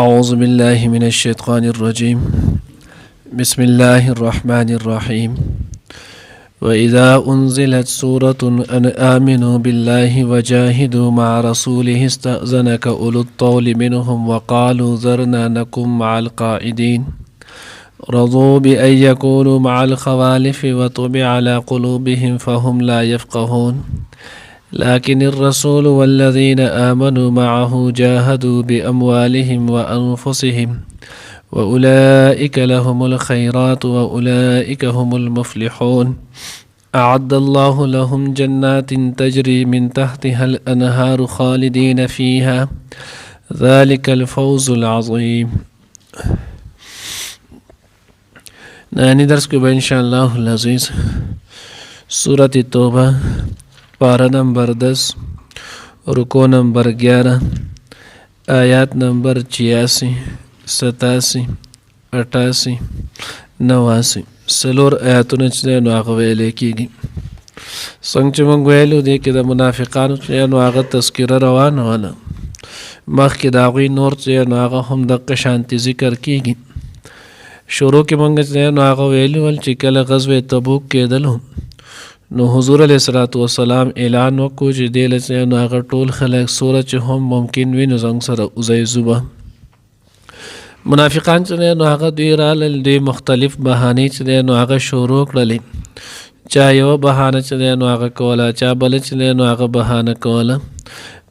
أعوذ بالله من الشيطان الرجيم بسم الله الرحمن الرحيم وإذا أنزلت سورة أن آمنوا بالله وجاهدوا مع رسوله استأذنك أولو الطول منهم وقالوا ذرنا نكن مع القاعدين رضوا بأن يكونوا مع الخوالف وطبع على قلوبهم فهم لا يفقهون لكن الرسول والذين آمنوا معه جاهدوا بأموالهم وأنفسهم وأولئك لهم الخيرات وأولئك هم المفلحون أعد الله لهم جنات تجري من تحتها الأنهار خالدين فيها ذلك الفوز العظيم. نانی درس کو إن شاء الله العزيز سورة التوبة پارہ نمبر 10 رکو نمبر 11 آیات نمبر 86 87 88 89 سلور آیاتونه چې نو هغه ویل کېږي. څنګه چې موږ ویلو دي کې د منافقانو چې نو هغه تذکره روانه وله مخکې د هغوی نور چې نو هغه هم دقه شانتي ذکر کېږي. شروع کې موږ چې نو هغه ویلو ول چې کله غزوه تبوک کېدلو نو حضور علیہ الصلوۃ والسلام اعلان وکړو چې دې لسه نو هغه ټول خلک سوره چې هم ممکن وي نو څنګه سره وزي زوبه منافقان چې نو هغه دوی رالل دوی مختلف بهانې چې نو هغه شروع کړلې چا یو بهانه چې نو هغه کوله چا بل چې نو هغه بهانه کوله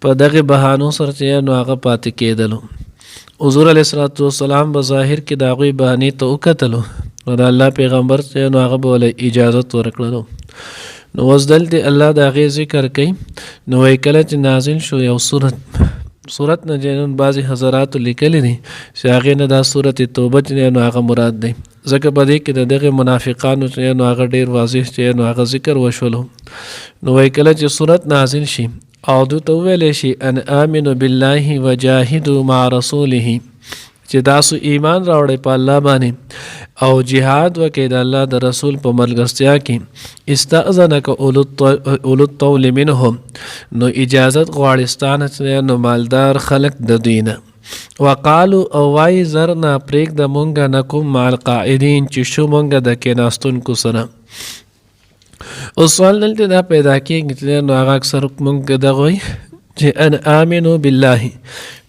په دغه بهانو سره چې نو هغه پاتې کېدلو. حضور علیہ الصلوۃ والسلام بظاهر کې دا غوي بهانې ته وکتلو نو د الله پیغمبر چې نو هغه بوله اجازه ورکړلو. نو وزدل دی الله دا غي ذکر کوي نو وای کله چې نازل شو یو سورت نه جنون بعضی حضرات لیکلي دي چې هغه نه دا سورت توبه چې نو هغه مراد دی ځکه په دې کې دغه منافقانو چې نو هغه ډیر واضح چې نو هغه ذکر وشولو. نو وای کله چې سورت نازل شي او دوی ویل شي ان آمنوا بالله وجاهدوا مع رسوله چې تاسو ایمان راوړئ په الله باندې او جهاد وکړئ د الله د رسول په ملګرتیا کې استأذنک اولو الطول منهم نو اجازت غواړستانه چې نو مالدار خلق د دینه وقالو او وای زرنا پریک د مونږه نکوم مع القاعدین چې شو مونږه د کېناستونکو سره. اوس سوال دلته دا پیدا کېږي چې نو هغه اکثر مونږ دغوی چې ان آمنو بالله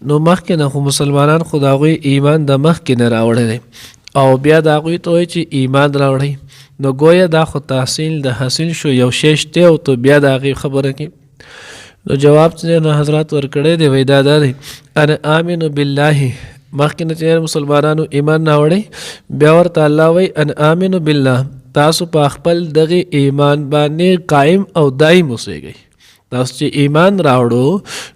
نو مخکې نه خو مسلمانان خو د هغوی ایمان د مخکې نه راوړی او بیا د هغوی ته وایي چې ایمان راوړئ نو گویا دا خو تحصیل د حاصل شو یو شی شته او تو بیا د هغې خبره کې نو جواب چې نو حضرات ورکړی دی وایي دا دی ان آمنو بالله مخکې نه چې مسلمانانو ایمان راوړی بیا ورته الله وایي ان آمنو بالله تاسو په خپل دغه ایمان باندې قائم او دایم اوسئ. تاسو چې ایمان راوړو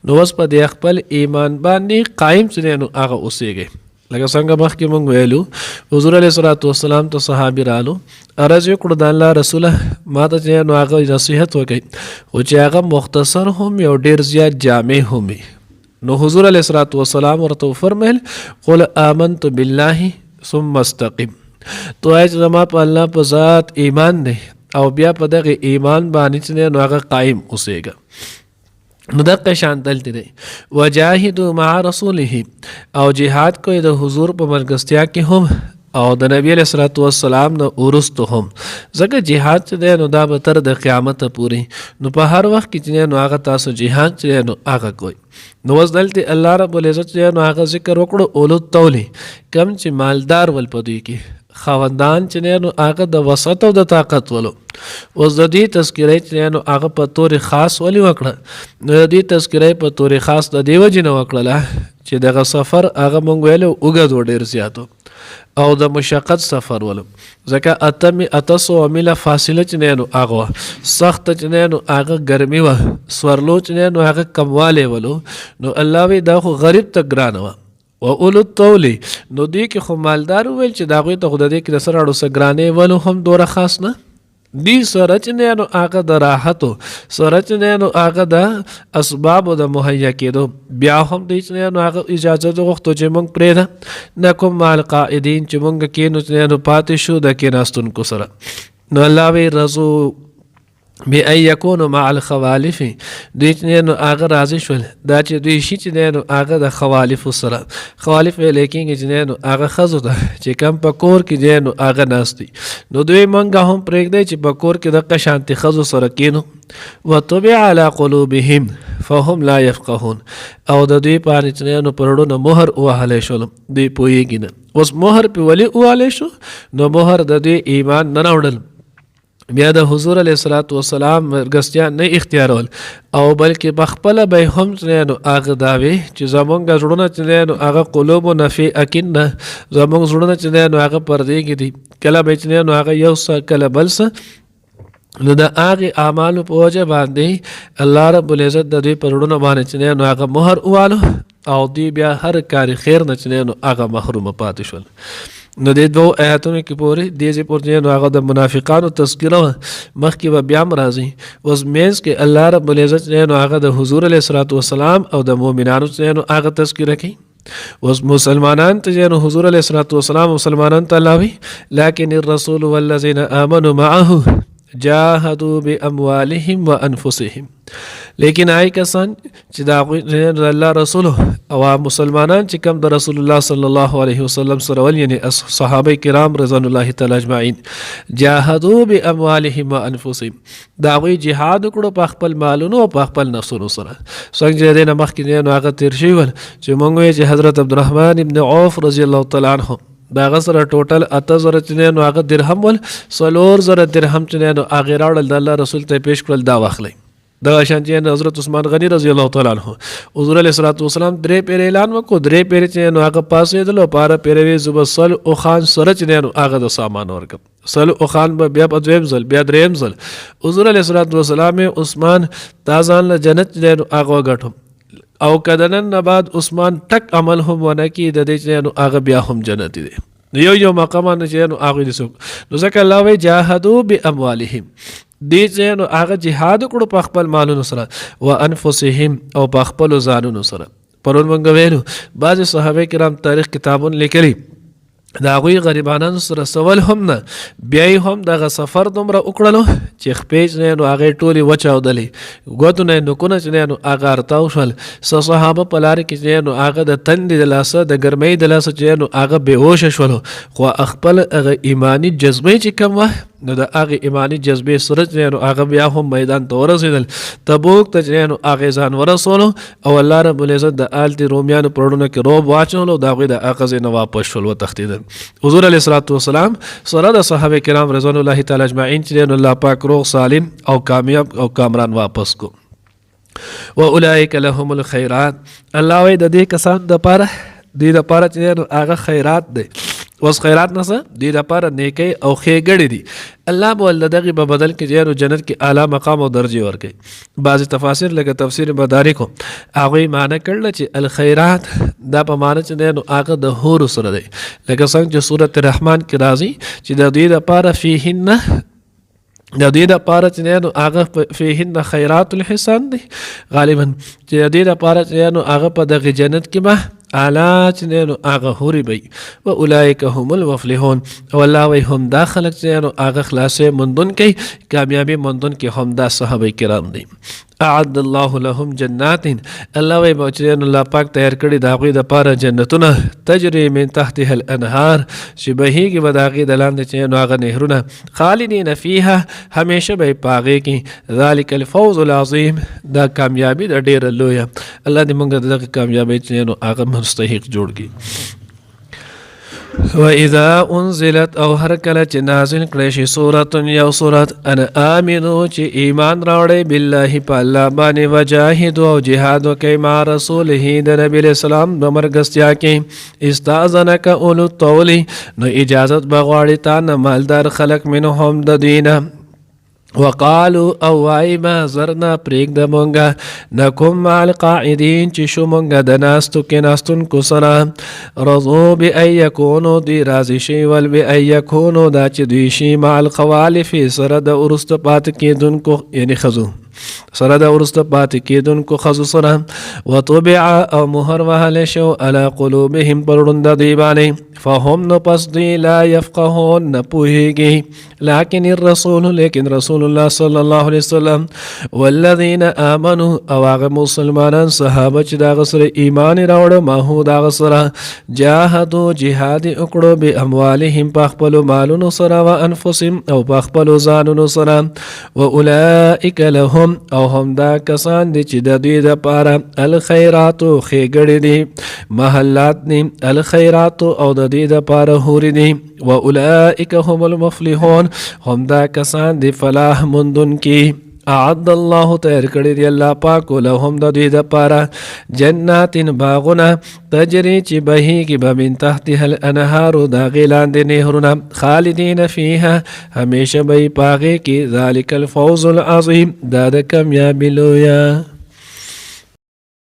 نو اوس په دې خپل ایمان باندې قائم چې نو هغه اوسېږئ. لکه څنګه مخکې موږ ویلو حضور علیه الصلوۃ والسلام ته صحابي رالو عرض یې کړو د الله رسوله ما ته چې نو هغه نصیحت وکړي خو چې هغه مختصر هم یو ډېر زیات جامع هم وي. نو حضور علیه الصلوۃ والسلام ورته وفرمیل قل آمنت بالله ثم استقم تو وایه چې زما په الله په ذات ایمان دی او بیا په دغه ایمان باندې چې نو هغه قائم اوسېږه. نو دغه شان دلته دی وجاهدوا مع رسوله او جهاد کوي د حضور په ملګرتیا کې هم او د نبی علیہ الصلوۃ والسلام نه ورستو هم ځکه جهاد چې دی نو دا به تر د قیامت پورې نو په هر وخت کې چې نو هغه تاسو جهاد چې نو هغه کوي. نو وس دلته الله رب العزت چې نو هغه ذکر وکړو اولو الطول کم چې مالدار ول پدوي کې خواندان چې نو هغه د وسط او د طاقت ولو. اوس د دې تذکرې چې نو هغه په تور خاص ولي وکړه نو د دې تذکرې په تور خاص د دیو جن وکړه چې دغه سفر هغه مونږ ویلو وګد ډیر زیاتو او د مشقت سفر ولو ځکه اتسو میله فاصله چې نو هغه سخت چې نو هغه ګرمي و سورلو چې نو هغه کمواله ولو نو الله وی دا خو غریب ته ګران و و اولو الطول نو دی کې خو مالدار ویل چې دا غوی ته خو د دې کې د سره اړو سګرانې ولو هم دوره خاص نه دی سره چې نو هغه د راحتو سره چې نو هغه د اسبابو د مهیا کېدو بیا هم دی چې نو هغه اجازه غوښتو چې موږ پرېږده نکم مع القاعدین چې موږ کېنو چې نو پاتې شو د کېناستونکو سره. نو الله وی رضو بأن يكونوا مع الخوالف دوی چې نو هغه راضي شول دا چې دوی شي چې نو هغه د خوالف سره خوالف لیکن چې نو هغه خزو ته چې کم په کور کې نو هغه ناستي نو دوی مونږه هم پرېږدي چې په کور کې د قشانتي خزو سره کینو وطبع على قلوبهم فهم لا يفقهون او د دوی باندې چې نو پرړو مهر وهلې شول دوی پوهیږي نه اوس مهر په ولي وهلې شو نو مهر د دوی ایمان نه راوړل بیا د حضور علیه الصلاۃ والسلام مرګستیا نه اختیارول او بلکې بخپله به هم نو هغه داوي چې زمونږ زړونه چې نو هغه قلوب نفي اکن نه زمونږ زړونه چې نو هغه پردې کې دي کله به چې نو هغه یو څه کله بل څه نو د هغه اعمالو په وجه باندې الله رب العزت د دوی پرړونو باندې چې نو هغه مهر اوالو او دوی بیا هر کار خیر نه چې نو هغه محروم پاتې شول نو د دوه آیاتونو کې پورې دیږي پورې نو هغه د منافقانو تذکره مخکې به بیا راځي اوس مینس کې الله رب العزت نو هغه د حضور علیه الصلاۃ والسلام او د مؤمنانو نو هغه تذکره کوي اوس مسلمانان ته نو حضور علیه الصلاۃ والسلام مسلمانان ته الله وی لكن الرسول والذین آمنوا معه جاهدوا باموالهم وانفسهم لیکن آی کسان چې دا الله رسول او مسلمانان چې کوم د رسول الله صلی الله علیه وسلم سره ول یعنی صحابه کرام رضوان الله تعالی اجمعین جاهدوا باموالهم وانفسهم دا وی jihad کړو په خپل مالونو او په خپل نفسونو سره څنګه دې نه مخکې نو هغه تیر شي ول چې مونږ چې حضرت عبدالرحمن ابن عوف رضی الله تعالی عنہ دا غسر ټوټل 8000 چې نو هغه درهم ول 4000 درهم چې نو هغه راوړل د الله رسول ته پیش کړل دا واخلي دا شانتي حضرت عثمان غنی رضی الله تعالی عنہ حضور علیه الصلوۃ والسلام درې پیر اعلان وکړو درې پیر چې نو هغه پاسې دلو پاره پیروي زبسل او خان سره چې نو هغه د سامان ورکړ سل او خان بیا په دویم ځل بیا دریم ځل حضور علیه الصلوۃ والسلام عثمان تازان له جنت نو هغه غټو او کدنن نه بعد عثمان ټک عمل هم ونه کی د دې چې نو هغه بیا هم جنت دي یو مقام نه چې نو هغه دي نو ځکه الله وی جاهدوا باموالهم دې چې نو هغه jihad کړو په خپل مالونو سره او انفسهم او په خپل ځانونو سره پرون مونږ ویلو بعض صحابه کرام تاریخ کتابون لیکلي دا غوی غریبانان سره سوال هم نه بیا هم دغه سفر دومره وکړلو چې خپې نو هغه ټولي وچاودلې ګوتونه نو کو نه نو هغه ارتاو شول صحابه په لار کې نو هغه د تندې د لاسه د ګرمۍ د لاسه چې نو هغه بهوش شول خو خپل هغه ایمانی جذبه چې کم وه نو د هغه ایمانی جذبه سره نو هغه بیا هم میدان ته ورسېدل تبوک ته نو هغه ځان ورسولو او الله رب العزت د آلتی رومیانو پرړونو کې روب واچولو دا غوی د هغه نه واپس شول وتښتېدل حضور علیه الصلوۃ والسلام سره د صحابه کرام رضوان الله تعالی اجمعین چې الله پاک روغ سالم او کامیاب او کامران واپس کو واولئک لهم الخيرات الله وی د دې کسان د پاره چې هغه خیرات دی اوس خیرات نه څه دې لپاره نیکی او ښېګړې دي الله به ول دغه په بدل کې جنت کې اعلی مقام او درجه ورکړي بعض تفاسیر لکه تفسیر مدارکو هغه معنی کړل چې الخیرات دا په معنی چې نو هغه د حور سره دی لکه څنګه چې سورۃ الرحمن کې راځي چې د دې لپاره فیهن د دې لپاره چې نو هغه فیهن خیرات الحسن دی غالبا چې د دې لپاره چې نو هغه په دغه جنت کې به اعلی چې نو هغه حوري بي و اولئک هم المفلحون او الله وی هم دا خلق چې نو هغه خلاصې مندون کوي کامیابی مندون کې هم دا صحابه کرام دي اعد الله لهم جنات الله وی بچنه الله پاک تیار کړی دا غوی د پاره جنتونه تجری من تحتها الانهار چې بهیږي بداغي د لاندې چې نو هغه نهرونه خالدین فیها همیشه به پاغي کې ذالک الفوز العظیم دا کامیابی د ډیر لوی الله دې موږ دغه کامیابی چې نو هغه مستحق جوړ کړي وَإِذَا أُنزِلَتْ او هر کله چې نازل کړي شي سورۃ یو سورۃ ان امنو چې ایمان راوړي بالله په الله باندې وجاهد او جهاد کوي مع رسوله د نبی اسلام د مرګستیا کې استاذنک اولو الطول نو اجازت بغواړي تا نه مالدار خلق منهم د دینه وقالوا او وای ما زرنا پریک د مونږه نکم مع القاعدین چې شو مونږه د ناستو کې ناستون کو سره رضو بأن یکونو دی راضی شي ول بأن یکونو دا چې دوی شي مع الخوالف سره د ورست پات کېدونکو یعنی خزو سره د ورست پات کېدونکو خزو سره وطبع او مهر وهل شو على قلوبهم پرړوند دی باندې فهم نو پس دی لا یفقهون نپوهیگی لیکن الرسول لیکن رسول الله صلی الله علیه وسلم والذین آمنوا او هغه مسلمانان صحابه چې دا غسر ایمان راوړ ماهو دا غسر جاهدوا جهاد وکړو به اموالهم په خپل مالونو سره او انفسهم او په خپل ځانونو سره واولئک لهم او هم دا کسان دي چې د دوی د پاره الخيرات خېګړې دي محلات دي الخيرات او د دې د پاره هوري دي واولئک هم المفلحون هم دا کسان دي فلاح مندون کی اعد الله تیار کړی دی الله پاک لهم د دوی د پاره جنات باغونه تجری چې بهیږي به من تحتها الانهار دا غیلان د نهرونه خالدین فیها همیشه به پاغه کې ذالک الفوز العظیم دا د کامیابی لویه